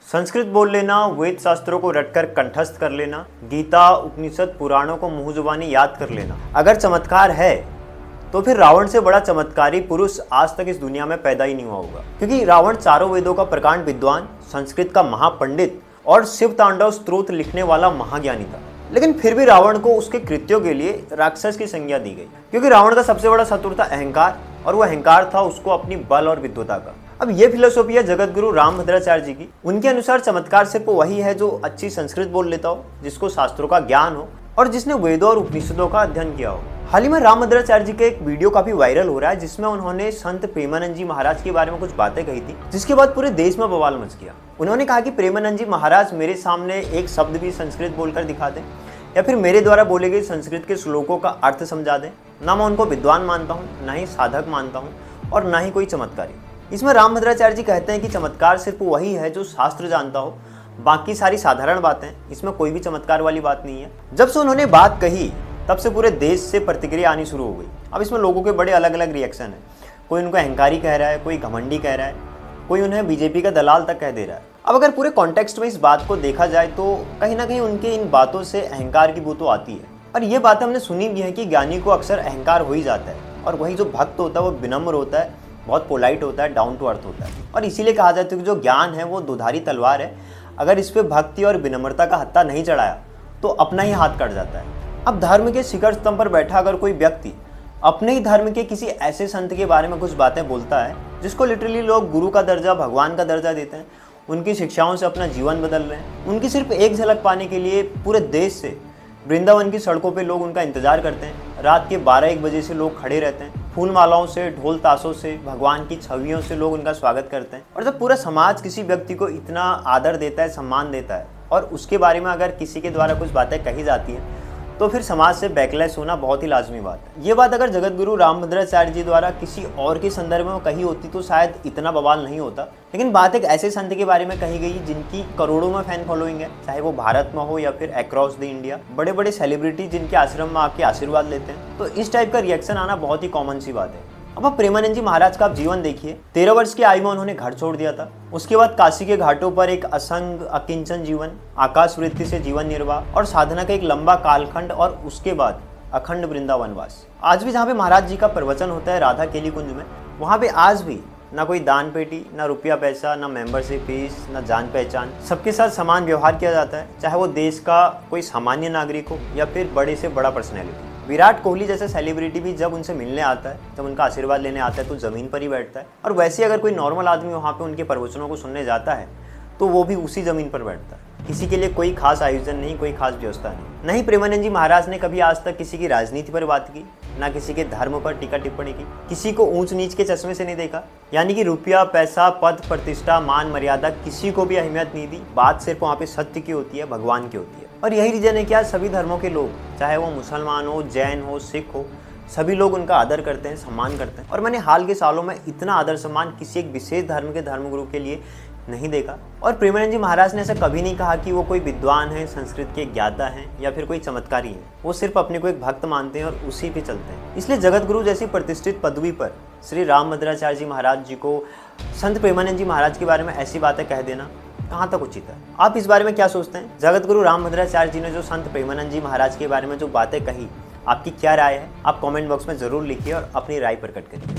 संस्कृत बोल लेना, वेद शास्त्रों को रटकर कंठस्थ कर लेना, गीता उपनिषद पुराणों को मुंह जुबानी याद कर लेना अगर चमत्कार है तो फिर रावण से बड़ा चमत्कारी पुरुष आज तक इस दुनिया में पैदा ही नहीं हुआ होगा। क्योंकि रावण चारों वेदों का प्रकांड विद्वान, संस्कृत का महापंडित और शिव तांडव स्तोत्र लिखने वाला महाज्ञानी था। लेकिन फिर भी रावण को उसके कृत्यों के लिए राक्षस की संज्ञा दी गई, क्योंकि रावण का सबसे बड़ा शत्रु था अहंकार, और वो अहंकार था उसको अपनी बल और विद्वता का। अब ये फिलोसॉफी है जगत गुरु रामभद्राचार्य जी की। उनके अनुसार चमत्कार सिर्फ वही है जो अच्छी संस्कृत बोल लेता हो, जिसको शास्त्रों का ज्ञान हो और जिसने वेदों और उपनिषदों का अध्ययन किया हो। हाल ही में रामभद्राचार्य जी के एक वीडियो काफी वायरल हो रहा है, जिसमें उन्होंने संत प्रेमानंद जी महाराज के बारे में कुछ बातें कही थी, जिसके बाद पूरे देश में बवाल मच गया। उन्होंने कहा कि प्रेमानंद जी महाराज मेरे सामने एक शब्द भी संस्कृत बोलकर दिखा दें या फिर मेरे द्वारा बोले गए संस्कृत के श्लोकों का अर्थ समझा दें। ना मैं उनको विद्वान मानता हूँ, ना ही साधक मानता हूँ और ना ही कोई चमत्कारी। इसमें रामभद्राचार्य जी कहते हैं कि चमत्कार सिर्फ वही है जो शास्त्र जानता हो, बाकी सारी साधारण बातें, इसमें कोई भी चमत्कार वाली बात नहीं है। जब से उन्होंने बात कही तब से पूरे देश से प्रतिक्रिया आनी शुरू हो गई। अब इसमें लोगों के बड़े अलग अलग रिएक्शन है। कोई उनको अहंकारी कह रहा है, कोई घमंडी कह रहा है, कोई उन्हें बीजेपी का दलाल तक कह दे रहा है। अब अगर पूरे कॉन्टेक्स्ट में इस बात को देखा जाए तो कहीं ना कहीं उनके इन बातों से अहंकार की बू तो आती है। और ये बात हमने सुनी भी है कि ज्ञानी को अक्सर अहंकार हो ही जाता है, और वही जो भक्त होता है वो विनम्र होता है, बहुत पोलाइट होता है, डाउन टू अर्थ होता है। और इसीलिए कहा जाता है कि जो ज्ञान है वो दुधारी तलवार है, अगर इस पे भक्ति और विनम्रता का हत्था नहीं चढ़ाया तो अपना ही हाथ कट जाता है। अब धर्म के शिखर स्तंभ पर बैठा अगर कोई व्यक्ति अपने ही धर्म के किसी ऐसे संत के बारे में कुछ बातें बोलता है जिसको लिटरली लोग गुरु का दर्जा, भगवान का दर्जा देते हैं, उनकी शिक्षाओं से अपना जीवन बदल रहे हैं, उनकी सिर्फ एक झलक पाने के लिए पूरे देश से वृंदावन की सड़कों पे लोग उनका इंतजार करते हैं, रात के 12-1 बजे से लोग खड़े रहते हैं, फूल मालाओं से, ढोल ताशों से, भगवान की छवियों से लोग उनका स्वागत करते हैं। और जब पूरा समाज किसी व्यक्ति को इतना आदर देता है, सम्मान देता है, और उसके बारे में अगर किसी के द्वारा कुछ बातें कही जाती हैं तो फिर समाज से बैकलैश होना बहुत ही लाजमी बात है। ये बात अगर जगत गुरु रामभद्राचार्य जी द्वारा किसी और के संदर्भ में कही होती तो शायद इतना बवाल नहीं होता। लेकिन बात एक ऐसे संत के बारे में कही गई जिनकी करोड़ों में फैन फॉलोइंग है, चाहे वो भारत में हो या फिर अक्रॉस द इंडिया। बड़े बड़े सेलिब्रिटी जिनके आश्रम में आके आशीर्वाद लेते हैं, तो इस टाइप का रिएक्शन आना बहुत ही कॉमन सी बात है। अब आप प्रेमानंद जी महाराज का आप जीवन देखिए। 13 वर्ष की आयु में उन्होंने घर छोड़ दिया था। उसके बाद काशी के घाटों पर एक असंग अकिंचन जीवन, आकाश वृत्ति से जीवन निर्वाह और साधना का एक लंबा कालखंड, और उसके बाद अखंड वृंदावनवास। आज भी जहाँ पे महाराज जी का प्रवचन होता है राधा केली कुंज में, वहाँ पे आज भी ना कोई दान पेटी, ना रुपया पैसा, ना मेंबरशिप फीस, ना जान पहचान, सबके साथ समान व्यवहार किया जाता है, चाहे वो देश का कोई सामान्य नागरिक हो या फिर बड़े से बड़ा पर्सनैलिटी। विराट कोहली जैसे सेलिब्रिटी भी जब उनसे मिलने आता है, जब उनका आशीर्वाद लेने आता है तो ज़मीन पर ही बैठता है। और वैसे अगर कोई नॉर्मल आदमी वहाँ पे उनके प्रवचनों को सुनने जाता है तो वो भी उसी ज़मीन पर बैठता है। किसी के लिए कोई खास आयोजन नहीं, कोई खास व्यवस्था नहीं। प्रेमानंद जी महाराज ने कभी आज तक किसी की राजनीति पर बात की, ना किसी के धर्म पर टीका टिप्पणी की, किसी को ऊंच नीच के चश्मे से नहीं देखा। यानी कि रुपया, पैसा, पद, प्रतिष्ठा, मान, मर्यादा, किसी को भी अहमियत नहीं दी। बात सिर्फ वहाँ पे सत्य की होती है, भगवान की होती है। और यही रीजन है कि आज सभी धर्मों के लोग, चाहे वो मुसलमान हो, जैन हो, सिख हो, सभी लोग उनका आदर करते हैं, सम्मान करते हैं। और मैंने हाल के सालों में इतना आदर सम्मान किसी एक विशेष धर्म के धर्मगुरु के लिए नहीं देखा। और प्रेमानंद जी महाराज ने ऐसा कभी नहीं कहा कि वो कोई विद्वान है, संस्कृत के ज्ञाता हैं या फिर कोई चमत्कारी है। वो सिर्फ अपने को एक भक्त मानते हैं और उसी पे चलते हैं। इसलिए जगत गुरु जैसी प्रतिष्ठित पदवी पर श्री रामभद्राचार्य जी महाराज जी को संत प्रेमानंद जी महाराज के बारे में ऐसी बातें कह देना कहाँ तक उचित है? आप इस बारे में क्या सोचते हैं? जगत गुरु रामभद्राचार्य जी ने जो संत प्रेमानंद जी महाराज के बारे में जो बातें कही, आपकी क्या राय है? आप कमेंट बॉक्स में जरूर लिखिए और अपनी राय प्रकट करिए।